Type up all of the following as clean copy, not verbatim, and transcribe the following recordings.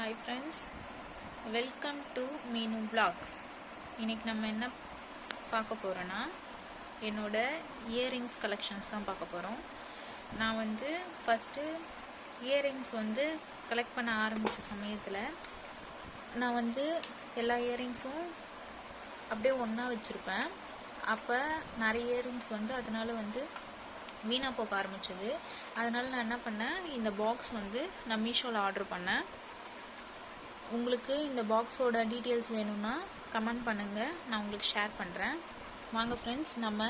Hi friends, welcome to மீனு blocks. இன்றைக்கி நம்ம என்ன பார்க்க போகிறோன்னா, என்னோட இயரிங்ஸ் கலெக்ஷன்ஸ் தான் பார்க்க போகிறோம். நான் ஃபஸ்ட்டு இயரிங்ஸ் கலெக்ட் பண்ண ஆரம்பித்த சமயத்தில் நான் எல்லா இயரிங்ஸும் அப்படியே ஒன்றா வச்சுருப்பேன். அப்போ நிறைய இயரிங்ஸ் அதனால் வீணாக போக ஆரம்பிச்சது. அதனால் நான் என்ன பண்ணேன், இந்த பாக்ஸ் நான் மீஷோவில் ஆர்டர் பண்ணேன். உங்களுக்கு இந்த பாக்ஸோட டீட்டெயில்ஸ் வேணும்னா கமெண்ட் பண்ணுங்கள், நான் உங்களுக்கு ஷேர் பண்ணுறேன். வாங்க ஃப்ரெண்ட்ஸ், நம்ம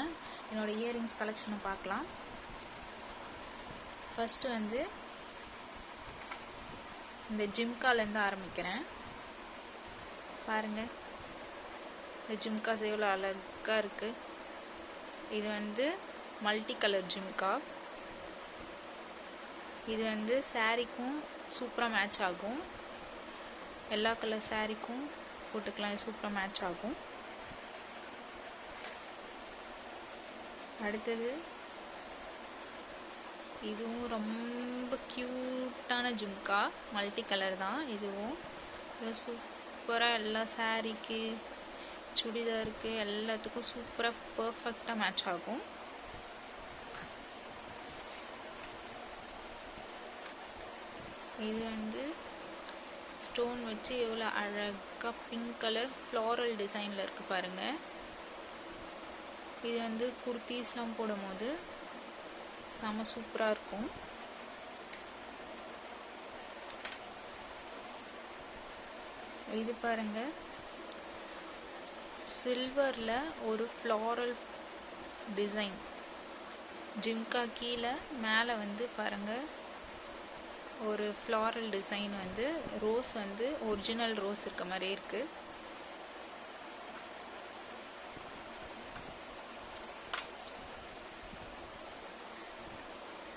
என்னோடய இயரிங்ஸ் கலெக்ஷனை பார்க்கலாம். ஃபஸ்ட்டு இந்த ஜிம்காலேருந்து ஆரம்பிக்கிறேன். பாருங்கள், இந்த ஜிம்காஸ் எவ்வளோ அழகாக இருக்குது. இது மல்டி கலர் ஜிம்கா. இது சாரீக்கும் சூப்பராக மேட்ச் ஆகும். எல்லா கலர் சாரீக்கும் போட்டுக்கலாம், சூப்பராக மேட்ச் ஆகும். அடுத்தது இதுவும் ரொம்ப க்யூட்டான ஜிம்கா, மல்டி கலர் தான். இதுவும் சூப்பராக எல்லா சாரீக்கு, சுடிதாருக்கு, எல்லாத்துக்கும் சூப்பராக பர்ஃபெக்டாக மேட்ச் ஆகும். இது ஸ்டோன் வச்சு எவ்வளோ அழகாக பிங்க் கலர் ஃப்ளாரல் டிசைனில் இருக்குது பாருங்கள். இது குர்த்தீஸ்லாம் போடும் போது செம சூப்பராக இருக்கும். இது பாருங்கள், சில்வரில் ஒரு ஃப்ளாரல் டிசைன் ஜிம்கா. கீழே மேலே பாருங்கள், ஒரு floral design rose original rose இருக்க மாதிரி இருக்குது.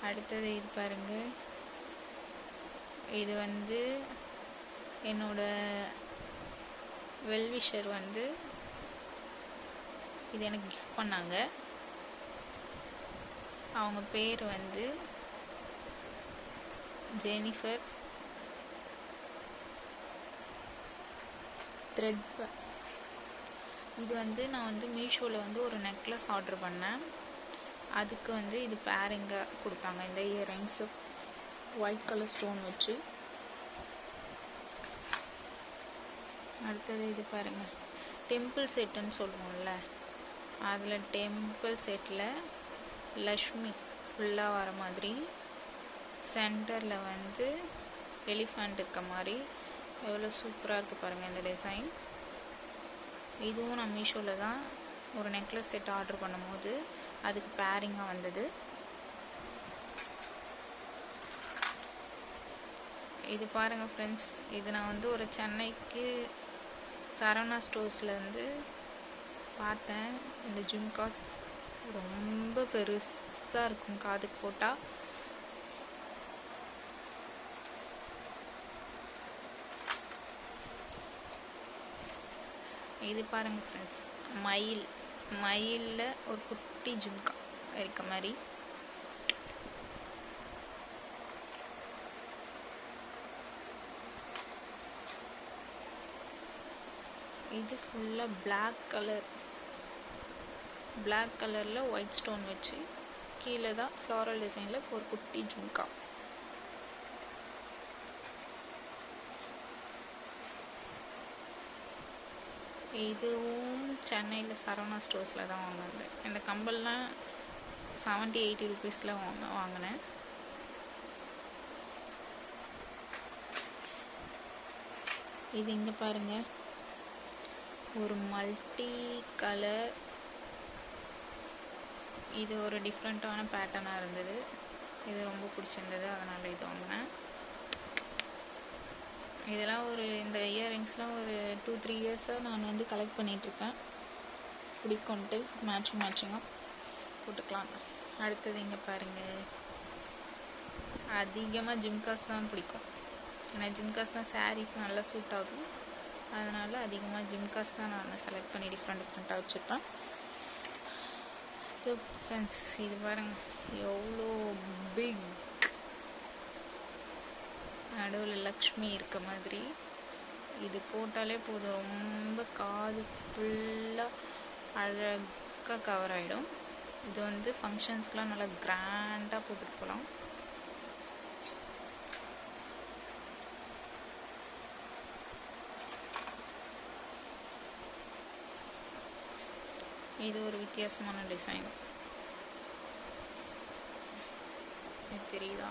அடுத்தது இது பாருங்கள், இது என்னோட வெல்விஷர் இது எனக்கு கிஃப்ட் பண்ணாங்க. அவங்க பேர் ஜெனிஃபர். த்ரெட். இது நான் மீஷோவில் ஒரு நெக்லஸ் ஆர்டர் பண்ணேன். அதுக்கு இது பேரிங்காக கொடுத்தாங்க. இந்த இயரிங்ஸு ஒயிட் கலர் ஸ்டோன் வச்சு. அடுத்தது இது பாருங்கள், டெம்பிள் செட்டுன்னு சொல்லுவோம்ல, அதில் டெம்பிள் செட்டில் லக்ஷ்மி ஃபுல்லாக வர மாதிரி, சென்டரில் எலிஃபண்ட் இருக்க மாதிரி எவ்வளோ சூப்பராக இருக்குது பாருங்கள் இந்த டிசைன். இதுவும் நான் மீஷோவில் தான் ஒரு நெக்லஸ் செட் ஆர்டர் பண்ணும்போது அதுக்கு பேரிங்காக வந்தது. இது பாருங்கள் ஃப்ரெண்ட்ஸ், இது நான் ஒரு சென்னைக்கு சரவணா ஸ்டோர்ஸில் பார்த்தேன். இந்த ஜிம்காஸ் ரொம்ப பெருசாக இருக்கும் காதுக்கு போட்டால். இது பாருங்கள் ஃப்ரெண்ட்ஸ், மயிலில் ஒரு குட்டி ஜிம்கா இருக்க மாதிரி. இது ஃபுல்லாக பிளாக் கலரில் ஒயிட் ஸ்டோன் வச்சு கீழே தான் ஃப்ளாரல் டிசைனில் ஒரு குட்டி ஜும்கா. இதுவும் சென்னையில் சரவணா ஸ்டோர்ஸில் தான் வாங்கினது. இந்த கம்பல்லாம் 70-80 ருபீஸில் வாங்கினேன். இது இங்கே பாருங்கள், ஒரு மல்டி கலர். இது ஒரு டிஃப்ரெண்ட்டான பேட்டர்னாக இருந்தது. இது ரொம்ப பிடிச்சிருந்தது, அதனால் இது வாங்கினேன். இதெல்லாம் இந்த இயரிங்ஸ்லாம் ஒரு 2-3 இயர்ஸாக நான் கலெக்ட் பண்ணிகிட்ருக்கேன். பிடிக்கும்ட்டு மேட்சிங்காக போட்டுக்கலாம். அடுத்தது இங்கே பாருங்கள், அதிகமாக ஜிம்காஸ் தான் பிடிக்கும். ஏன்னா ஜிம்காஸ் தான் சாரீக்கு நல்லா சூட் ஆகும். அதனால் அதிகமாக ஜிம்காஸ் தான் நான் செலக்ட் பண்ணி டிஃப்ரெண்ட்டாக வச்சுருப்பேன். ஃப்ரெண்ட்ஸ், இது பாருங்கள் எவ்வளோ பிக் நடுவில் லக்ஷ்மி இருக்க மாதிரி. இது போட்டாலே போதும், ரொம்ப காது ஃபுல்லாக அழகாக கவர் ஆகிடும். இது வந்து ஃபங்க்ஷன்ஸ்க்கெலாம் நல்லா கிராண்டாக போட்டுட்டு போகலாம். இது ஒரு வித்தியாசமான டிசைன், தெரியுதா?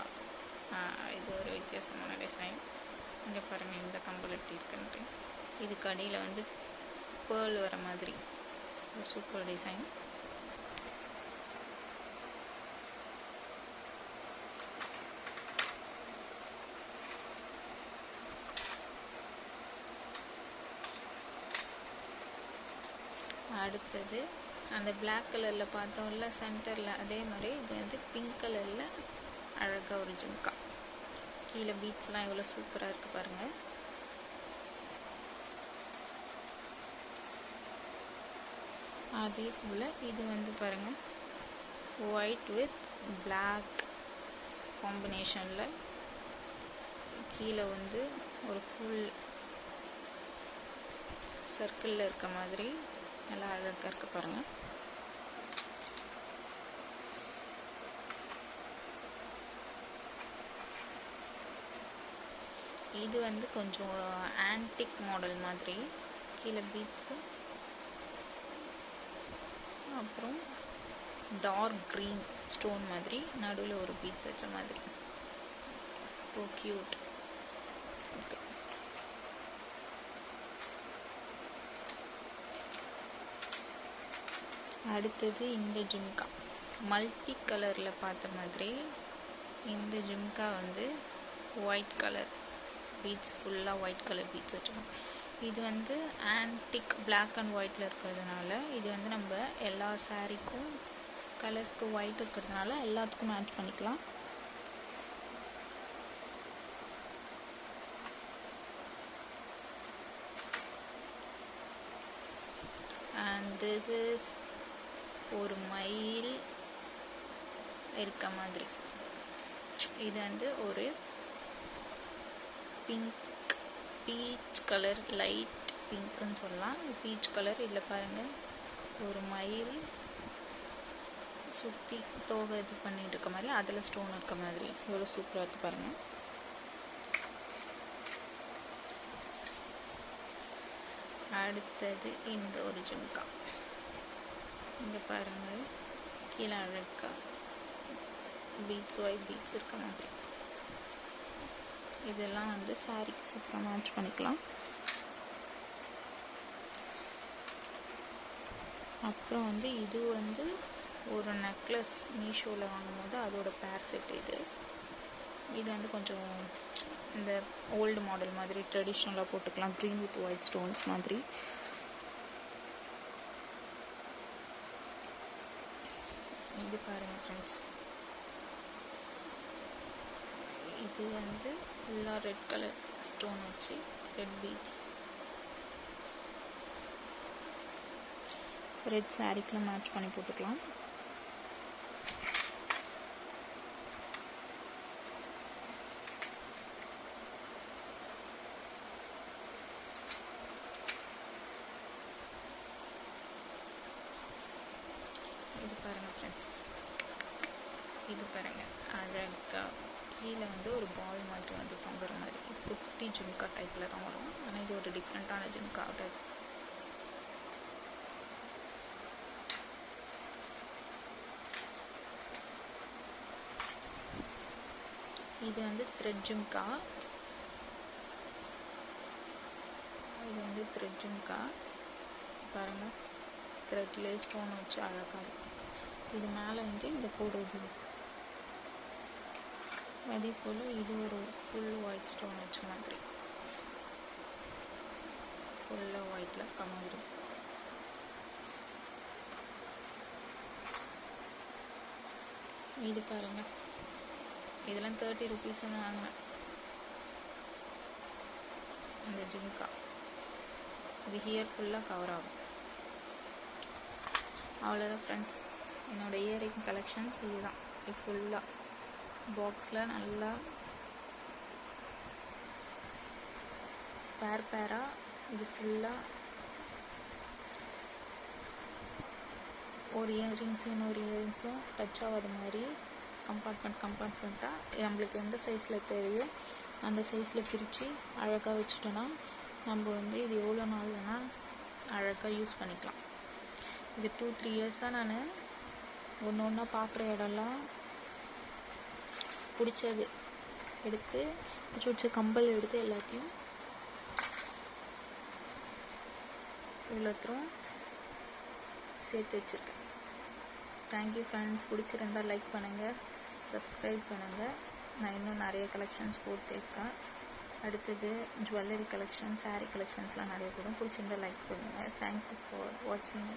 இது ஒரு வித்தியாசமான டிசைன். இங்கே பாருங்கள் இந்த கம்பல் எப்படி இருக்குன்ட்டு. இதுக்கு அடியில் வந்து பேர்ல் வர மாதிரி ஒரு சூப்பர் டிசைன். அடுத்தது அந்த பிளாக் கலரில் பார்த்தோம்ல சென்டரில், அதே மாதிரி இது வந்து பிங்க் கலரில் அழகாக ஒரு ஜும்கா. கீழே பீட்ஸ்லாம் எவ்வளோ சூப்பராக இருக்குது பாருங்கள். அதே போல் இது வந்து பாருங்கள், ஒயிட் வித் பிளாக் காம்பினேஷனில் கீழே வந்து ஒரு ஃபுல் சர்க்கிளில் இருக்க மாதிரி நல்லா அழகாக இருக்க பாருங்கள். இது வந்து கொஞ்சம் ஆன்டிக் மாடல் மாதிரி, கீழே பீட்ஸு, அப்புறம் டார்க் க்ரீன் ஸ்டோன் மாதிரி நடுவில் ஒரு பீட்ஸ் வச்ச மாதிரி. So cute. ஓகே, அடுத்தது இந்த ஜும்கா மல்டி கலரில் பார்த்த மாதிரி. இந்த ஜும்கா வந்து ஒயிட் கலர் பீட்ஸ், ஃபுல்லாக ஒயிட் கலர் பீட்ஸ் வச்சுக்கணும். இது வந்து ஆன்டிக் பிளாக் அண்ட் ஒயிட்டில் இருக்கிறதுனால இது வந்து நம்ம எல்லா சாரீக்கும் கலர்ஸ்க்கு ஒயிட் இருக்கிறதுனால எல்லாத்துக்கும் மேட்ச் பண்ணிக்கலாம். அண்ட் திஸ் இஸ் ஒரு மயில் இருக்க மாதிரி. இது வந்து ஒரு பிங்க், பீச் கலர், லைட் பிங்க்குன்னு சொல்லலாம். Peach colour. இதில் பாருங்கள் ஒரு மயில் சுற்றி தோகை இது பண்ணிட்டு இருக்க மாதிரி, அதில் ஸ்டோன் இருக்க மாதிரி எவ்வளோ சூப்பராக இருக்குது பாருங்கள். அடுத்தது இந்த ஒரு ஜும்கா. இங்கே பாருங்கள் கீழே அழகா பீட்ஸ், ஒயிட் பீட்ஸ் இருக்க மாதிரி. இதெல்லாம் வந்து சாரீக்கு சூப்பராக மேட்ச் பண்ணிக்கலாம். அப்புறம் வந்து இது வந்து ஒரு நெக்லஸ் மீஷோவில் வாங்கும்போது அதோட பேர் செட். இது வந்து கொஞ்சம் இந்த ஓல்டு மாடல் மாதிரி ட்ரெடிஷ்னலாக போட்டுக்கலாம், க்ரீன் வித் ஒயிட் ஸ்டோன்ஸ் மாதிரி. இது பாருங்கள் ஃப்ரெண்ட்ஸ், இது வந்து ஃபுல்லாக ரெட் கலர் ஸ்டோன் வச்சு ரெட் பீட்ஸ், ரெட் சாரீக்கெலாம் மேட்ச் பண்ணி போட்டுக்கலாம். இது பாருங்கள் ஃப்ரெண்ட்ஸ், இது பாருங்கள் அழகாக கீழே வந்து ஒரு பால் மாதிரி வந்து தொங்குற மாதிரி குட்டி ஜும்கா டைப்பில் தான் வரும். ஆனால் இது ஒரு டிஃப்ரெண்ட்டான ஜும்கா டைப். இது வந்து த்ரெட் ஜும்கா. இது வந்து த்ரெட் ஜும்கா பாருங்கள், த்ரெட்லேயே ஸ்டோன் வச்சு அழகாக இருக்கும். இது மேலே வந்து இந்த போடுறது. அதே போல் இது ஒரு ஃபுல் ஒயிட் ஸ்டோன் வச்ச மாதிரி, ஃபுல்லாக ஒயிட்டில் கமங்குது. இது பாருங்கள், இதெல்லாம் 30 ருபீஸ்ன்னு வாங்கினேன் இந்த ஜும்கா. இது ஹியர் ஃபுல்லாக கவர் ஆகும். அவ்வளோதான் ஃப்ரெண்ட்ஸ், என்னோடய இயரிங் கலெக்ஷன்ஸ் இதுதான். இது ஃபுல்லாக பாக்ஸில் நல்லா பேராக இது ஃபுல்லாக ஒரு இயரிங்ஸும் இன்னொரு இயரிங்ஸும் டச் ஆகாத மாதிரி கம்பார்ட்மெண்ட்டாக நம்மளுக்கு எந்த சைஸில் தேவையோ அந்த சைஸில் பிரித்து அழகாக வச்சுட்டோன்னா நம்ம வந்து இது எவ்வளோ நாள் வேணால் அழகாக யூஸ் பண்ணிக்கலாம். இது 2-3 இயர்ஸாக நான் ஒன்று ஒன்றா பார்க்குற இடம்லாம் பிடிச்சது எடுத்து பிடிச்ச கம்பல் எடுத்து எல்லாத்தையும் இவ்வளோத்தரும் சேர்த்து வச்சுருக்கேன். Thank you friends. பிடிச்சிருந்தால் லைக் பண்ணுங்கள், சப்ஸ்கிரைப் பண்ணுங்கள். நான் இன்னும் நிறைய கலெக்ஷன்ஸ் போட்டிருக்கேன். அடுத்தது ஜுவல்லரி கலெக்ஷன்ஸ், சாரீ கலெக்ஷன்ஸ்லாம் நிறைய போடும். பிடிச்சிருந்தால் லைக்ஸ் பண்ணுங்கள். தேங்க்யூ ஃபார் வாட்சிங்.